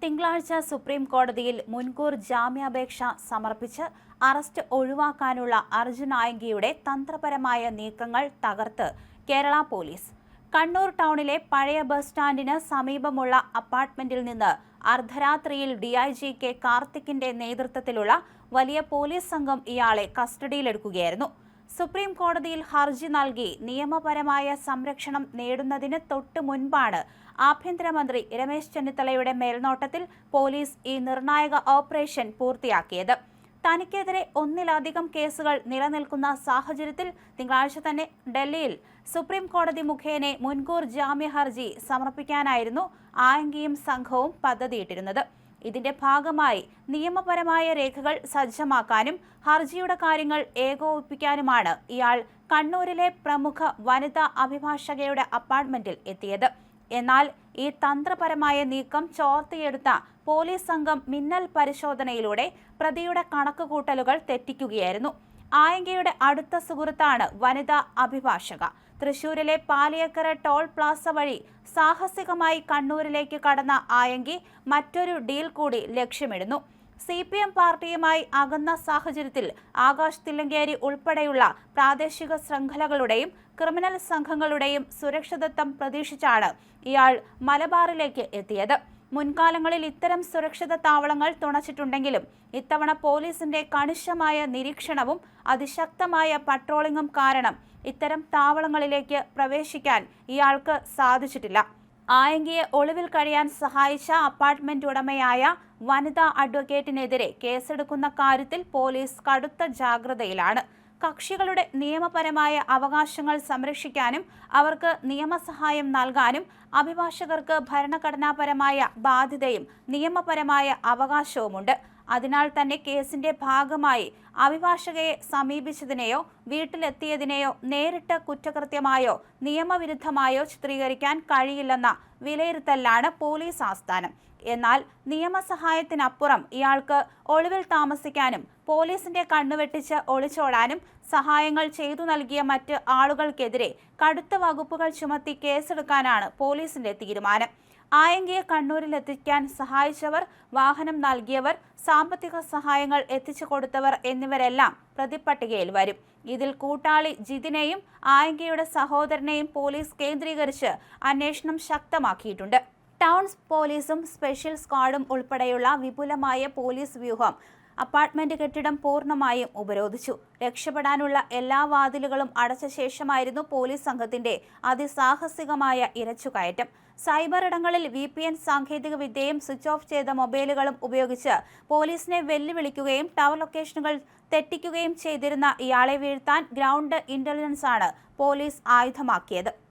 തിങ്കളാഴ്ച സുപ്രീം കോടതിയിൽ മുൻകൂർ ജാമ്യാപേക്ഷ സമർപ്പിച്ച് അറസ്റ്റ് ഒഴിവാക്കാനുള്ള അർജുൻ ആയങ്കിയുടെ തന്ത്രപരമായ നീക്കങ്ങൾ തകർത്ത് കേരള പോലീസ്. കണ്ണൂർ ടൗണിലെ പഴയ ബസ് സ്റ്റാൻഡിന് സമീപമുള്ള അപ്പാർട്ട്മെന്റിൽ നിന്ന് അർദ്ധരാത്രിയിൽ ഡിഐജി കെ കാർത്തിക്കിന്റെ നേതൃത്വത്തിലുള്ള വലിയ പോലീസ് സംഘം ഇയാളെ കസ്റ്റഡിയിലെടുക്കുകയായിരുന്നു. സുപ്രീം കോടതിയിൽ ഹർജി നൽകി നിയമപരമായ സംരക്ഷണം നേടുന്നതിന് തൊട്ടു മുൻപാണ് ആഭ്യന്തരമന്ത്രി രമേശ് ചെന്നിത്തലയുടെ മേൽനോട്ടത്തിൽ പോലീസ് ഈ നിർണായക ഓപ്പറേഷൻ പൂർത്തിയാക്കിയത്. തനിക്കെതിരെ ഒന്നിലധികം കേസുകൾ നിലനിൽക്കുന്ന സാഹചര്യത്തിൽ തിങ്കളാഴ്ച തന്നെ ഡൽഹിയിൽ സുപ്രീം കോടതി മുഖേന മുൻകൂർ ജാമ്യ ഹർജി സമർപ്പിക്കാനായിരുന്നു ആയങ്കിയും സംഘവും പദ്ധതിയിട്ടിരുന്നത്. ഇതിന്റെ ഭാഗമായി നിയമപരമായ രേഖകൾ സജ്ജമാക്കാനും ഹർജിയുടെ കാര്യങ്ങൾ ഏകോപിപ്പിക്കാനുമാണ് ഇയാൾ കണ്ണൂരിലെ പ്രമുഖ വനിതാ അഭിഭാഷകയുടെ അപ്പാർട്ട്മെന്റിൽ എത്തിയത്. എന്നാൽ ഈ തന്ത്രപരമായ നീക്കം ചോർത്തിയെടുത്ത പോലീസ് സംഘം മിന്നൽ പരിശോധനയിലൂടെ പ്രതിയുടെ കണക്കുകൂട്ടലുകൾ തെറ്റിക്കുകയായിരുന്നു. ആയങ്കിയുടെ അടുത്ത സുഹൃത്താണ് വനിതാ അഭിഭാഷക. തൃശൂരിലെ പാലിയക്കര ടോൾ പ്ലാസ വഴി സാഹസികമായി കണ്ണൂരിലേക്ക് കടന്ന ആയങ്കി മറ്റൊരു ഡീൽ കൂടി ലക്ഷ്യമിടുന്നു. CPM പാർട്ടിയുമായി അകന്ന സാഹചര്യത്തിൽ ആകാശ് തില്ലങ്കേരി ഉൾപ്പെടെയുള്ള പ്രാദേശിക ശൃംഖലകളുടെയും ക്രിമിനൽ സംഘങ്ങളുടെയും സുരക്ഷിതത്വം പ്രതീക്ഷിച്ചാണ് ഇയാൾ മലബാറിലേക്ക് എത്തിയത്. മുൻകാലങ്ങളിൽ ഇത്തരം സുരക്ഷിത താവളങ്ങൾ തുണച്ചിട്ടുണ്ടെങ്കിലും ഇത്തവണ പോലീസിന്റെ കണിശമായ നിരീക്ഷണവും അതിശക്തമായ പട്രോളിംഗും കാരണം ഇത്തരം താവളങ്ങളിലേക്ക് പ്രവേശിക്കാൻ ഇയാൾക്ക് സാധിച്ചിട്ടില്ല. ആയങ്കിയെ ഒളിവിൽ കഴിയാൻ സഹായിച്ച അപ്പാർട്ട്മെന്റ് ഉടമയായ വനിതാ അഡ്വക്കേറ്റിനെതിരെ കേസെടുക്കുന്ന കാര്യത്തിൽ പോലീസ് കടുത്ത ജാഗ്രതയിലാണ്. കക്ഷികളുടെ നിയമപരമായ അവകാശങ്ങൾ സംരക്ഷിക്കാനും അവർക്ക് നിയമസഹായം നൽകാനും അഭിഭാഷകർക്ക് ഭരണഘടനാപരമായ ബാധ്യതയും നിയമപരമായ അവകാശവുമുണ്ട്. അതിനാൽ തന്നെ കേസിന്റെ ഭാഗമായി അഭിഭാഷകയെ സമീപിച്ചതിനെയോ വീട്ടിലെത്തിയതിനെയോ നേരിട്ട് കുറ്റകൃത്യമായോ നിയമവിരുദ്ധമായോ ചിത്രീകരിക്കാൻ കഴിയില്ലെന്ന വിലയിരുത്തലാണ് പോലീസ് ആസ്ഥാനം. എന്നാൽ നിയമസഹായത്തിനപ്പുറം ഇയാൾക്ക് ഒളിവിൽ താമസിക്കാനും പോലീസിന്റെ കണ്ണുവെട്ടിച്ച് ഒളിച്ചോടാനും സഹായങ്ങൾ ചെയ്തു നൽകിയ മറ്റ് ആളുകൾക്കെതിരെ കടുത്ത വകുപ്പുകൾ ചുമത്തി കേസെടുക്കാനാണ് പോലീസിന്റെ തീരുമാനം. ആയങ്കിയെ കണ്ണൂരിലെത്തിക്കാൻ സഹായിച്ചവർ, വാഹനം നൽകിയവർ, സാമ്പത്തിക സഹായങ്ങൾ എത്തിച്ചു കൊടുത്തവർ എന്നിവരെല്ലാം പ്രതിപ്പട്ടികയിൽ വരും. ഇതിൽ കൂട്ടാളി ജിതിനെയും ആയങ്കിയുടെ സഹോദരനെയും പോലീസ് കേന്ദ്രീകരിച്ച് അന്വേഷണം ശക്തമാക്കിയിട്ടുണ്ട്. ടൗൺ പോലീസും സ്പെഷ്യൽ സ്ക്വാഡും ഉൾപ്പെടെയുള്ള വിപുലമായ പോലീസ് വ്യൂഹം അപ്പാർട്ട്മെന്റ് കെട്ടിടം പൂർണ്ണമായും ഉപരോധിച്ചു. രക്ഷപ്പെടാനുള്ള എല്ലാ വാതിലുകളും അടച്ച ശേഷമായിരുന്നു പോലീസ് സംഘത്തിന്റെ അതിസാഹസികമായ ഇരച്ചുകയറ്റം. സൈബർ ഇടങ്ങളിൽ VPN സാങ്കേതിക വിദ്യയും സ്വിച്ച് ഓഫ് ചെയ്ത മൊബൈലുകളും ഉപയോഗിച്ച് പോലീസിനെ വെല്ലുവിളിക്കുകയും ടവർ ലൊക്കേഷനുകൾ തെറ്റിക്കുകയും ചെയ്തിരുന്ന ഇയാളെ വീഴ്ത്താൻ ഗ്രൗണ്ട് ഇന്റലിജൻസാണ് പോലീസ് ആയുധമാക്കിയത്.